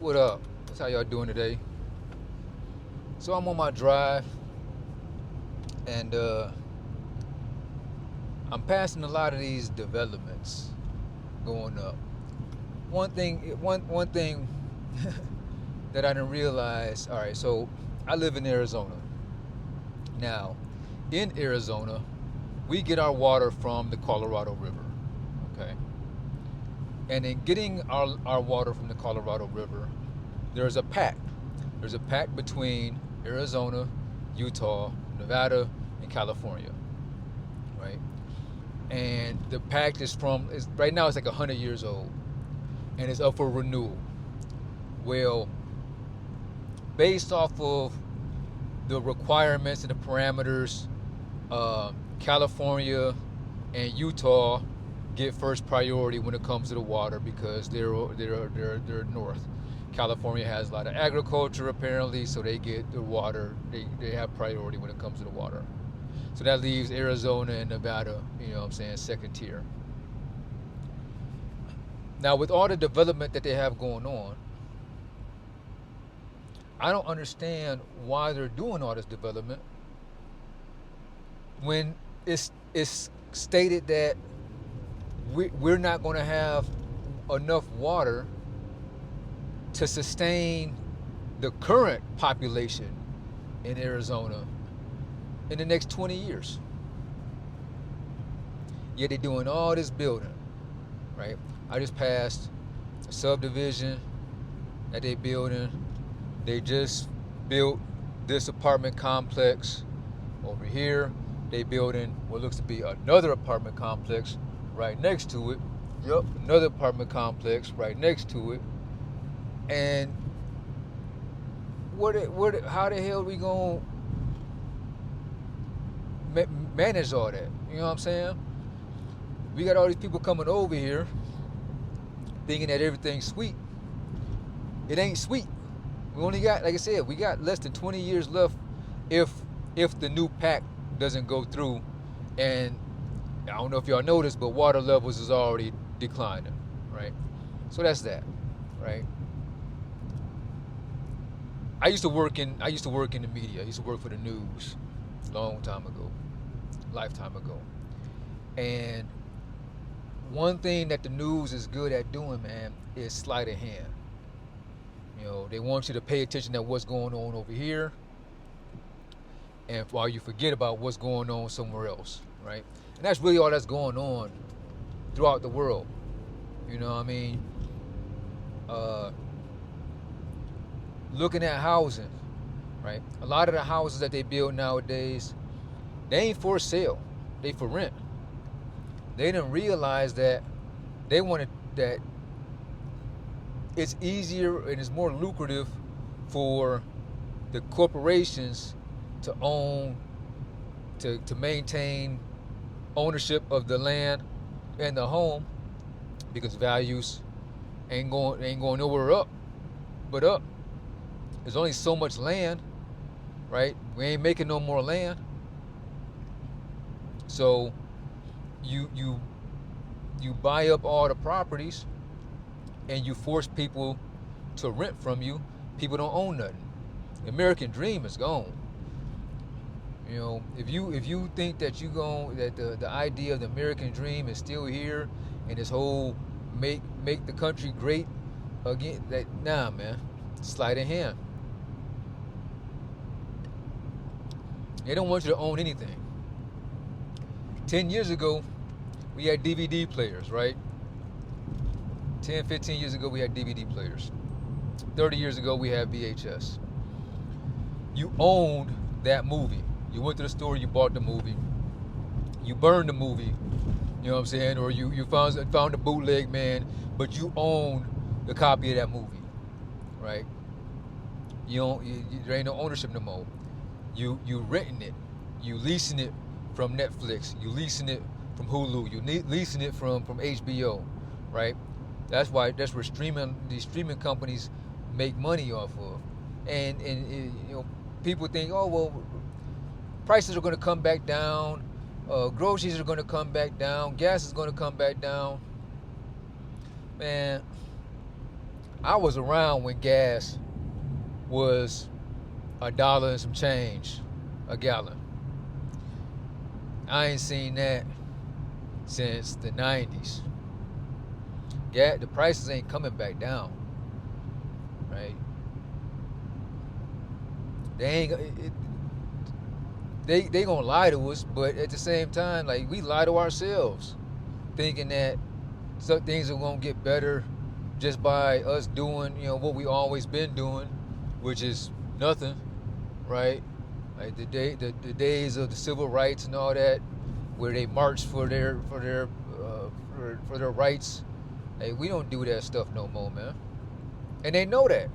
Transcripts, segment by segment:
What up? That's how y'all doing today. So I'm on my drive, and I'm passing a lot of these developments going up. One thing that I didn't realize. All right, so I live in Arizona. Now, in Arizona, we get our water from the Colorado River. Okay, and in getting our water from the Colorado River, there's a pact. There's a pact between Arizona, Utah, Nevada, and California, right? And the pact is right now it's like 100 years old, and it's up for renewal. Well, based off of the requirements and the parameters, California and Utah get first priority when it comes to the water because they're north. California has a lot of agriculture apparently, so they get the water. They have priority when it comes to the water. So that leaves Arizona and Nevada, what I'm saying, second tier. Now with all the development that they have going on, I don't understand why they're doing all this development when it's stated that we're not going to have enough water to sustain the current population in Arizona in the next 20 years. Yet they're doing all this building, right? I just passed a subdivision that they're building. They just built this apartment complex over here. They building what looks to be another apartment complex right next to it. Yep, another apartment complex right next to it. And how the hell are we gonna manage all that? You know what I'm saying? We got all these people coming over here thinking that everything's sweet. It ain't sweet. We only got, like I said, we got less than 20 years left if the new pact doesn't go through. And I don't know if y'all noticed, but water levels is already declining, right? So that's that, right? I used to work in the media. I used to work for the news a long time ago, lifetime ago. And one thing that the news is good at doing, man, is sleight of hand. They want you to pay attention to what's going on over here, and while you forget about what's going on somewhere else, right? And that's really all that's going on throughout the world. You know what I mean? Uh, Looking at housing, right? A lot of the houses that they build nowadays, they ain't for sale. They for rent. They didn't realize that they wanted that it's easier and it's more lucrative for the corporations to own, to maintain ownership of the land and the home, because values ain't going nowhere up but up. There's only so much land, right? We ain't making no more land. So you buy up all the properties and you force people to rent from you. People don't own nothing. The American dream is gone. If you think that the idea of the American dream is still here, and this whole make the country great again, nah, man, sleight of hand. They don't want you to own anything. 10 years ago, we had DVD players, right? 10, 15 years ago, we had DVD players. 30 years ago, we had VHS. You owned that movie. You went to the store, you bought the movie. You burned the movie, you know what I'm saying? Or you found a bootleg, man, but you owned the copy of that movie, right? There ain't no ownership no more. You renting it, you leasing it from Netflix, you leasing it from Hulu, you leasing it from HBO, right? That's where these streaming companies make money off of, and people think, oh well, prices are going to come back down, groceries are going to come back down, gas is going to come back down. Man, I was around when gas was $1 and some change a gallon. I ain't seen that since the 90s. Yeah, the prices ain't coming back down, right? They ain't they gonna lie to us, but at the same time, like, we lie to ourselves, thinking that some things are gonna get better just by us doing, what we always been doing, which is nothing, right? Like the days of the civil rights and all that, where they marched for their rights. Hey, we don't do that stuff no more, man. And they know that.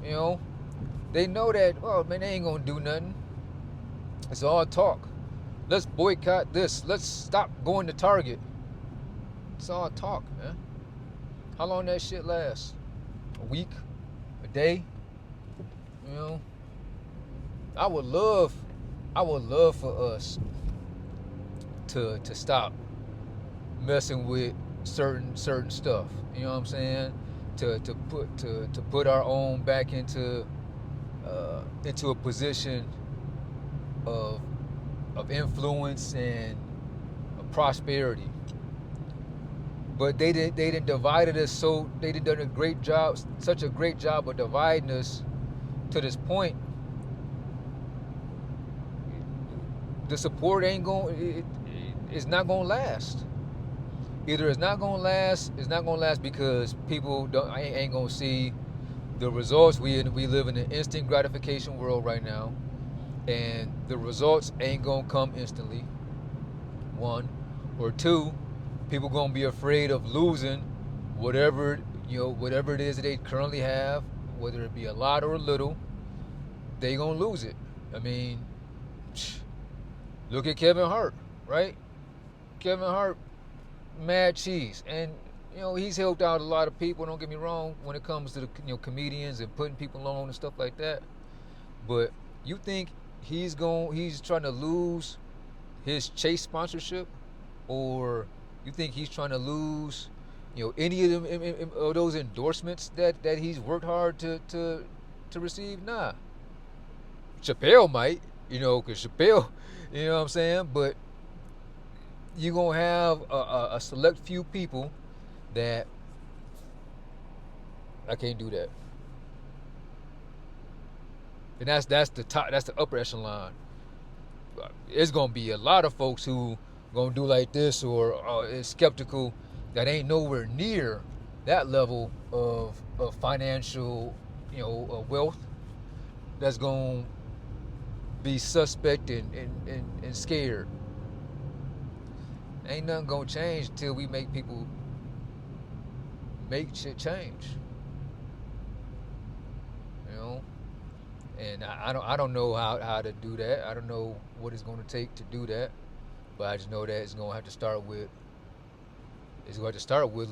You know, they know that. Oh man, they ain't gonna do nothing. It's all talk. Let's boycott this. Let's stop going to Target. It's all talk, man. How long that shit lasts? A week? A day? You know? I would love for us to stop messing with certain stuff. You know what I'm saying? To put our own back into a position of influence and of prosperity. But they didn't divided us, so they did done such a great job of dividing us to this point. The support it's not gonna last. Either it's not gonna last because people ain't gonna see the results. We live in an instant gratification world right now, and the results ain't gonna come instantly. One, or two, people gonna be afraid of losing whatever it is that they currently have, whether it be a lot or a little. They gonna lose it. I mean, look at Kevin Hart, right? Kevin Hart, mad cheese, and he's helped out a lot of people. Don't get me wrong when it comes to the comedians and putting people on and stuff like that. But you think he's trying to lose his Chase sponsorship, or you think he's trying to lose any of those endorsements that he's worked hard to receive? Nah. Chappelle might, because Chappelle, you know what I'm saying? But you're going to have a select few people that, I can't do that. And that's the top, that's the upper echelon. It's going to be a lot of folks who going to do like this, or is skeptical, that ain't nowhere near that level of financial, wealth, that's going to be suspect and scared. Ain't nothing gonna change until we make people make shit change. And I don't know how to do that. I don't know what it's gonna take to do that. But I just know that it's gonna have to start with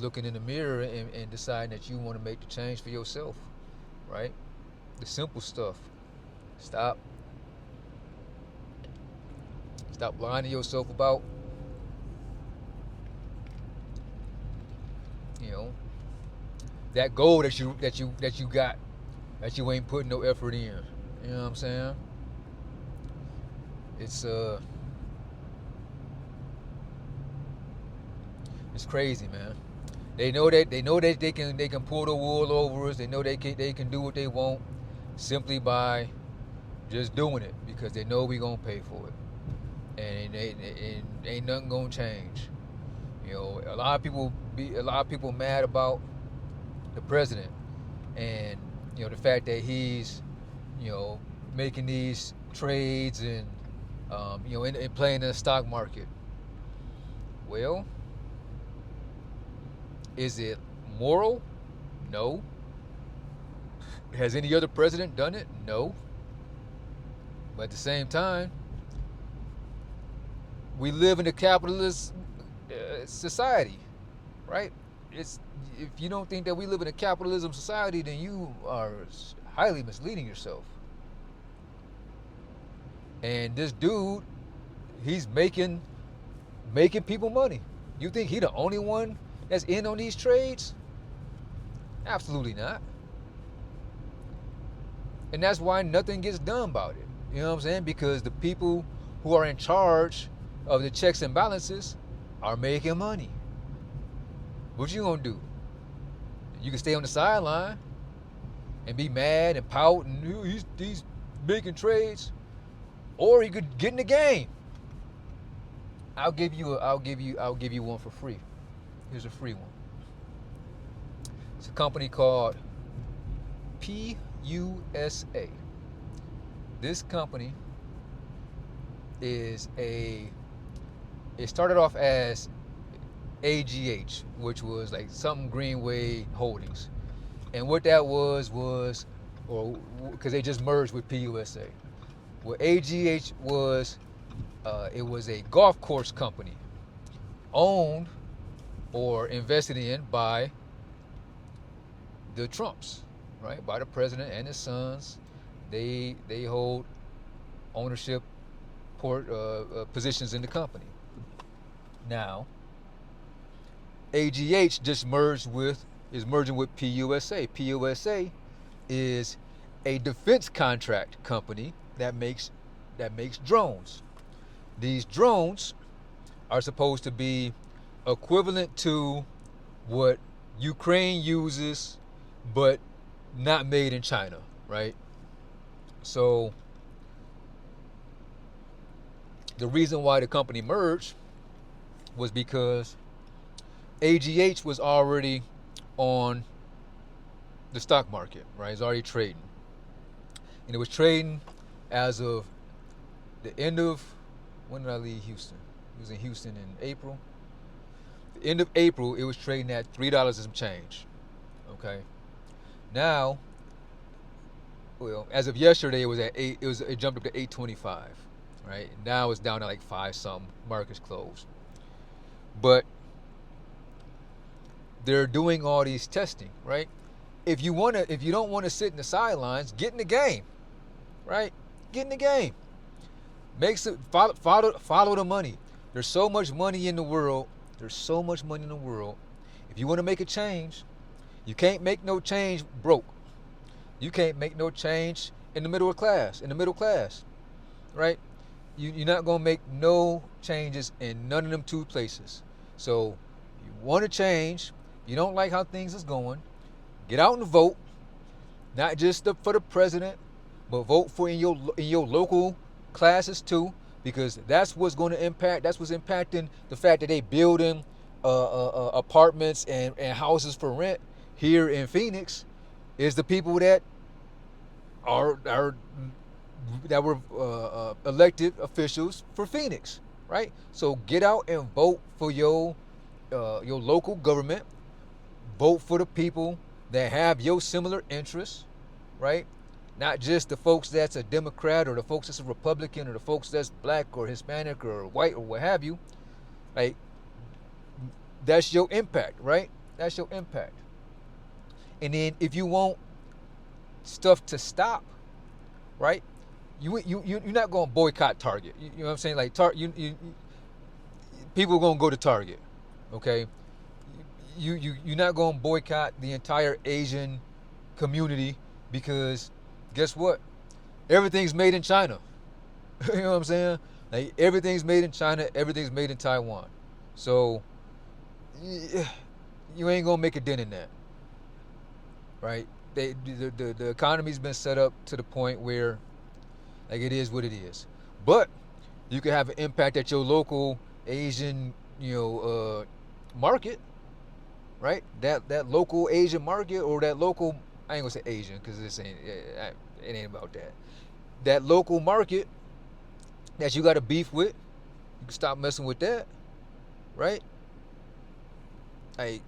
looking in the mirror and deciding that you want to make the change for yourself, right? The simple stuff. Stop lying to yourself about that goal that you got, that you ain't putting no effort in. You know what I'm saying? It's crazy, man. They know that they can pull the wool over us. They know they can do what they want simply by just doing it, because they know we gonna pay for it, and ain't nothing gonna change. A lot of people mad about the president, and the fact that he's making these trades and and playing in the stock market. Well, is it moral? No. Has any other president done it? No. But at the same time, we live in a capitalist society, right? If you don't think that we live in a capitalism society, then you are highly misleading yourself. And this dude, he's making people money. You think he the only one that's in on these trades? Absolutely not. And that's why nothing gets done about it. You know what I'm saying? Because the people who are in charge of the checks and balances are making money. What you gonna do? You can stay on the sideline and be mad and pout and he's making trades, or you could get in the game. I'll give you one for free. Here's a free one. It's a company called PUSA. This company is it started off as AGH, which was like something Greenway Holdings. And what that was, or because they just merged with PUSA. What AGH was, it was a golf course company owned or invested in by the Trumps, right? By the president and his sons. They hold ownership positions in the company. Now, AGH just is merging with PUSA. PUSA is a defense contract company that makes drones. These drones are supposed to be equivalent to what Ukraine uses, but not made in China, right? So the reason why the company merged was because AGH was already on the stock market, right? It's already trading. And it was trading as of the end of, when did I leave Houston? It was in Houston in April. The end of April, it was trading at $3 and some change. Okay. Now, well, as of yesterday, it was at it jumped up to 825, right? Now it's down to like 5 something. Market's closed. But they're doing all these testing, right? If you don't want to sit in the sidelines, get in the game, right? Get in the game. Follow the money. There's so much money in the world. There's so much money in the world. If you want to make a change, you can't make no change broke. You can't make no change in the middle class, right? You're not gonna make no changes in none of them two places. So you want to change. You don't like how things is going. Get out and vote, not just for the president, but vote for in your local classes too, because that's what's going to impact. That's what's impacting the fact that they building apartments and houses for rent here in Phoenix. Is the people that were elected officials for Phoenix, right? So get out and vote for your local government. Vote for the people that have your similar interests, right? Not just the folks that's a Democrat or the folks that's a Republican or the folks that's black or Hispanic or white or what have you. Like, that's your impact, right? That's your impact. And then if you want stuff to stop, right? You're not going to boycott Target. You know what I'm saying? Like people are going to go to Target, okay? You're not going to boycott the entire Asian community because guess what? Everything's made in China. You know what I'm saying? Like, everything's made in China. Everything's made in Taiwan. So you ain't going to make a dent in that, right? The economy's been set up to the point where, like, it is what it is. But you can have an impact at your local Asian, market, right? That local Asian market, or that local, I ain't gonna say Asian because it ain't about that. That local market that you got a beef with, you can stop messing with that, right? Like,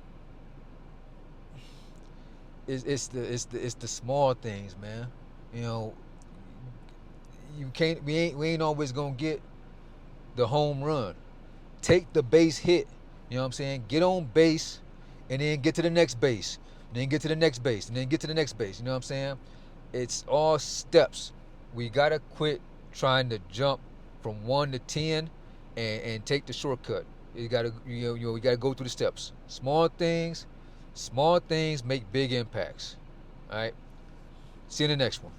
it's the small things, man. You know, we ain't always gonna get the home run. Take the base hit. You know what I'm saying? Get on base and then get to the next base. And then get to the next base. And then get to the next base. You know what I'm saying? It's all steps. We gotta quit trying to jump from 1 to 10 and take the shortcut. We gotta go through the steps. Small things, Small things make big impacts. All right. See you in the next one.